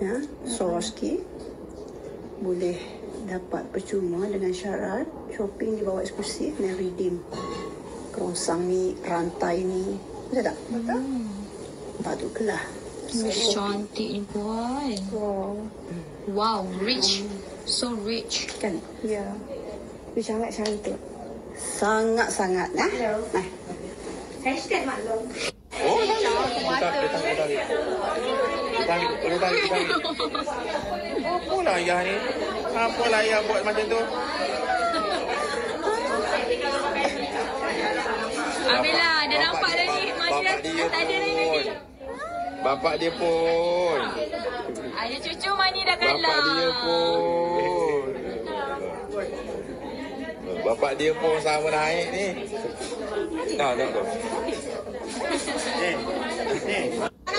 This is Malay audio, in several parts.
Ya, Swarovski boleh dapat percuma dengan syarat shopping di bawah eksklusif dan redeem. Kerongsang ni, rantai ni. Betul tak? Betul? Patutlah. Cantik ni puan. Wow, rich. So rich. Kan? Ya. Dia sangat cantik. Sangat-sangat. Nah. Hashtag maklum. Oh, tarik. Apalah ayah ni? Apalah ayah buat macam tu? Ambillah, dah nampak dah ni. Bapak dia Tak ada lagi. pun. Bapak dia pun. Ada cucu mani dah kalah. Bapak dia pun. Bapak dia pun sama naik ni. Tak.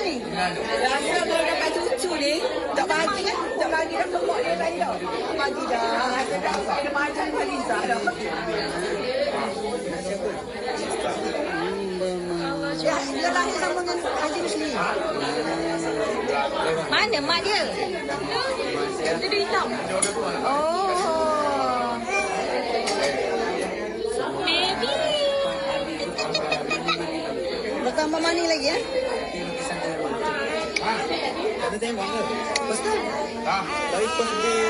Ni. Rasa kalau dapat cucu ni, tak bagi kan? Tak bagi dah pokok dia tadi dah. Bagi dah. Ada macam Faliza dah. Ya, dia lahir sama dengan Haji Rusli. Mana mak dia? Dia hitam. Oh. Baby. Bertambah manis lagi ya? Ada tembak ke? Pasal? Dari kos dia.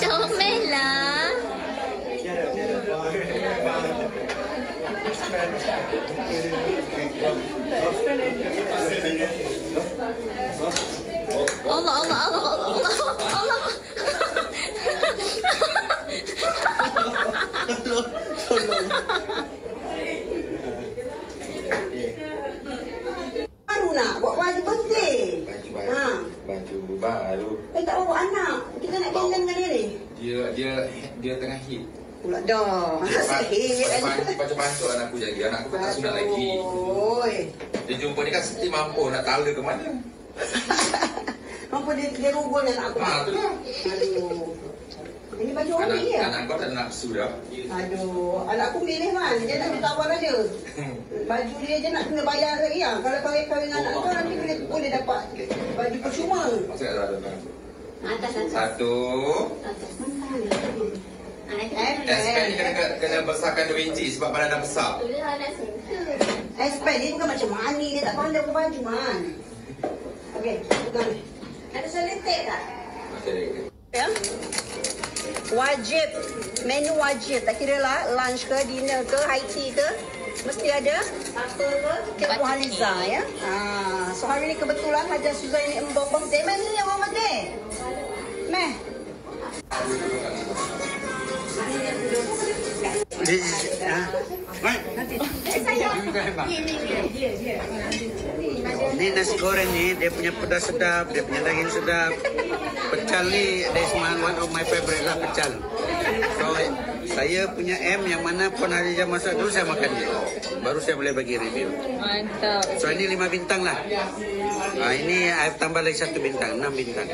Comel lah. Allah. Baru nak buat baju birthday. Baju baru. Tak bawa anak. Kita nak jalan dengan dia ni. Dia tengah hit. Pula dah. Sahih. Pancuk-pancuk anakku jadi. Anakku tak sunat lagi. Oi. Dia jumpa ni kan mesti mampu nak tala ke mana. Mampu dia rugul anak aku. Tu lah. Aduh. Ini baju orang ni ya? Anak kau tak nak nafsu dah. Aduh. Anak aku milih kan. Dia dah bertawar aja. Baju dia je nak kena bayar lagi ya. Kalau kahwin anak kau nanti boleh dapat baju percuma. Masuk kat dalam. Atas. Satu. S-Pen ni kena besarkan 2 inci sebab badan dah besar. S-Pen ni bukan macam mani. Dia tak pandai pun baju man. Okey. Pegang ni. Ada seletek tak? Okay. Ya. Wajib. Menu wajib. Tak kira lah lunch ke, dinner ke, high tea ke. Mesti ada apa ke? Cik Muhaliza ya. So hari ni kebetulan Haja Suzaini embong birthday. Meh ni yang orang birthday. Meh. Ini nasi goreng ni, dia punya pedas sedap, dia punya daging sedap. Pecal ni, that's one of my favorite lah, pecal. So, saya punya M yang mana Puan Hajijah masak dulu, saya makan dia. Baru saya boleh bagi review. Mantap. So, ini 5 bintang lah. Ini I tambah lagi 1 bintang, 6 bintang.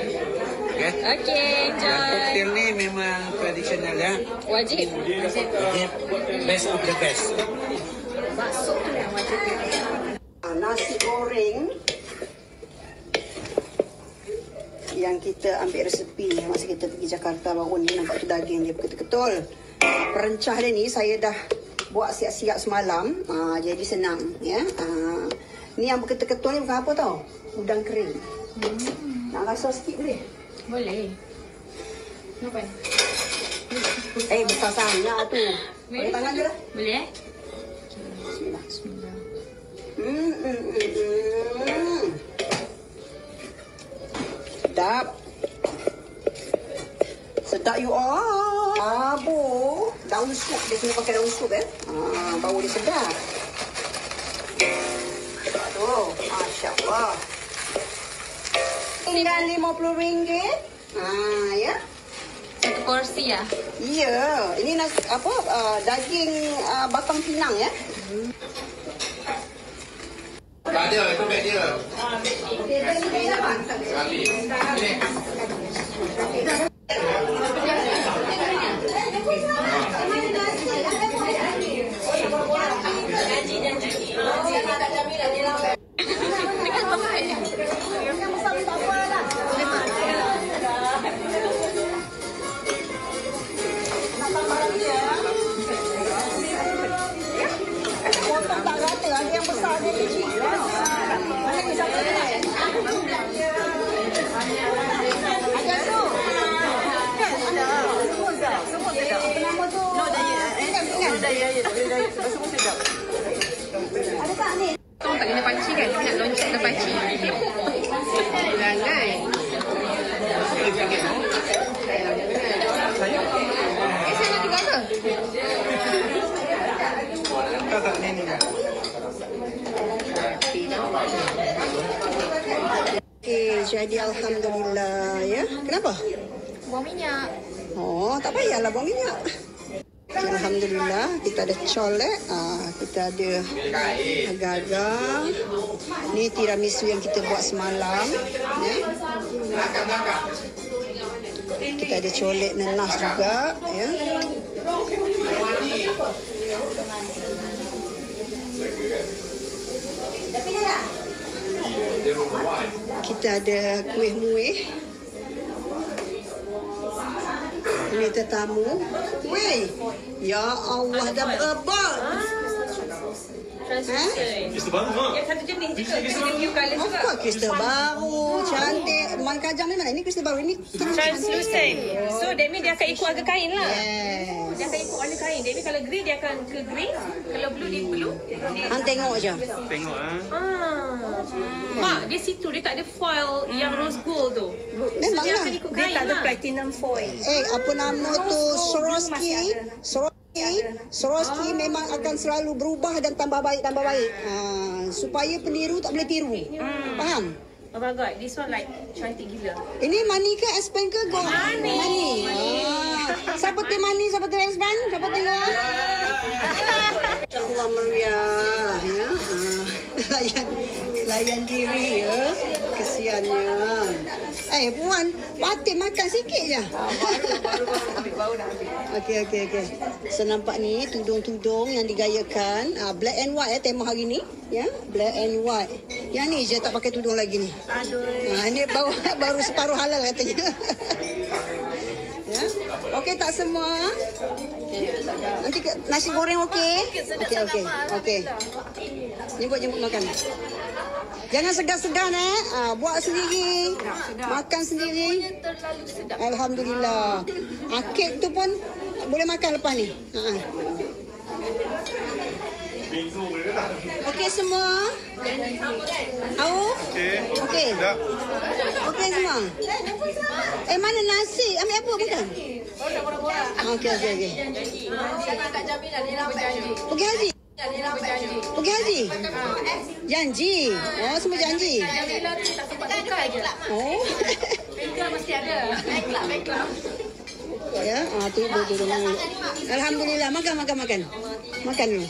Okay? Okay, Dan John. koktel ni memang tradisional ya. Wajib. Wajib. Best of the best. Nasi goreng yang kita ambil resepi ni masa kita pergi Jakarta baru ni, nampak tu daging dia ketul-ketul. Perencah dia ni saya dah buat siap-siap semalam, jadi senang ya. Ni yang berketul-ketul ni bukan apa tau, udang kering. Nak rasa sikit boleh? Boleh. Kenapa? Besar sangat tu. Boleh tangan je lah. Boleh eh? Bismillah. Bismillah. Sedap. Sedap you all. Abu. Daun sup. Dia kena pakai daun sup bau dia sedap. Aduh. Masya Allah. Tinggal RM50. Ya. Satu porsi ya? Ya. Ini nasi, daging batang pinang ya. Tak ada, itu beg dia. Okey, beg dia apa? Habis. Ni. Kau tak kena panci kan? Nak loncat ke panci. Jangan. Saya nak juga ke? Tak ni. Okey, jadi alhamdulillah ya. Kenapa? Buang minyak. Oh, tak payahlah buang minyak. Okay, alhamdulillah kita ada colek, kita ada agar-agar. Ni tiramisu yang kita buat semalam ya. Kita ada colek nenas juga ya. Kita ada kuih muih. Ini tetamu. Weh, ya Allah dah berapa? Kristal baru mak. Yang satu jenis juga. Dia new colour Of juga. course, kristal baru, cantik. Man Kajang ni mana? Ini kristal baru. Ini Translucent. So that means dia akan ikut harga kain lah. Yes. Dia akan ikut warna kain. That means kalau green dia akan ke green. Kalau blue dia blue. Hang tengok je. Tengok Mak, dia situ dia tak ada foil yang rose gold tu. Memang Dia lah. akan ikut kain lah. platinum foil. Apa nama tu? Swarovski memang akan selalu berubah dan tambah baik. Supaya peniru tak boleh tiru. Faham? Oh my god, this one like cantik gila. Ini money ke expand ke gold? Money. Siapa tu money, siapa tu expand? Siapa tengok? Allah meriah ya. Layan diri ya. Kesiannya. Puan, Fatin makan sikit je. Okey. So nampak ni tudung-tudung yang digayakan, black and white tema hari ni, ya. Black and white. Yang ni je tak pakai tudung lagi ni. Ini baru separuh halal katanya. Ya. Okey tak semua? Nanti nasi goreng okey? Okey. Jemput makan. Jangan segan-segan buat sendiri. Makan sendiri. Alhamdulillah. Kek tu pun boleh makan lepas ni. Okey semua? Au? Okey. Okey semua? Mana nasi? Ambil apa makan? Okey. Pergi haji? Pergi haji? Janji? Oh, semua janji? Oh. Mesti ada. Ya, tu. Alhamdulillah, makan. Makan dulu.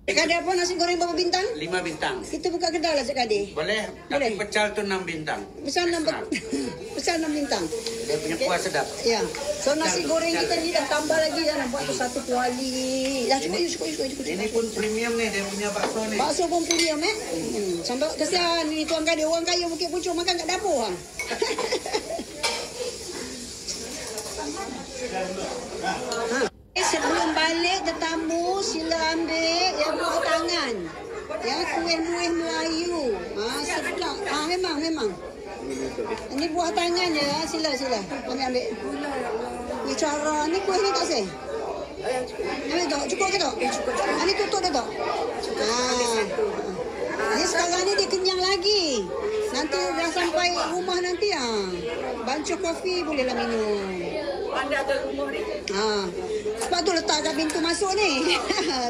Cik Kadi apa nasi goreng berapa bintang? 5 bintang. Kita buka kedai lah Cik Kadi. Boleh, tapi pecal tu 6 bintang. Pesan 6 bintang. Dia punya kuah sedap. Ya. So nasi goreng kita ni dah tambah lagi dah nak buat tu satu kuali. Dah cukup. Ini pun premium ni, dia punya bakso ni. Bakso pun premium Sampai kesian ni Tuan Kadi, orang kaya Bukit Pucung makan kat dapur Sebelum balik tetamu sila ambil yang buah tangan. Ya, kuih-kuih Melayu. Sedap. Memang. Ini buah tangan ya. Sila. Ambil. Ni cara ni kuih ni tak sih? Ambil tak? Cukup ke tak? Cukup. Ini tutup dah tak? Ini sekarang ni dia kenyang lagi. Nanti dah sampai rumah nanti bancuh kopi bolehlah minum. Anda ada rumah ni? Sebab tu letakkan pintu masuk ni.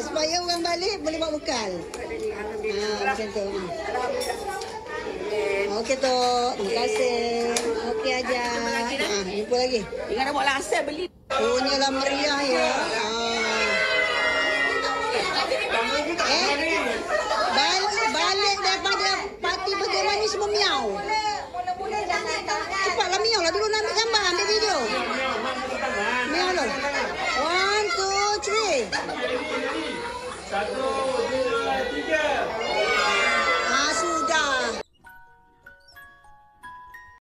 Supaya orang balik boleh bawa bekal. Macam tu. Okey Tok. Terima kasih. Okey aja. Jumpa lagi. Ingat nak buat lasar beli. Punyalah meriah ya. Balik daripada parti bergerak ni semua miau. Cepatlah miau lah dulu nak ambil gambar, ambil video. Miau lah. 1, 2, 3.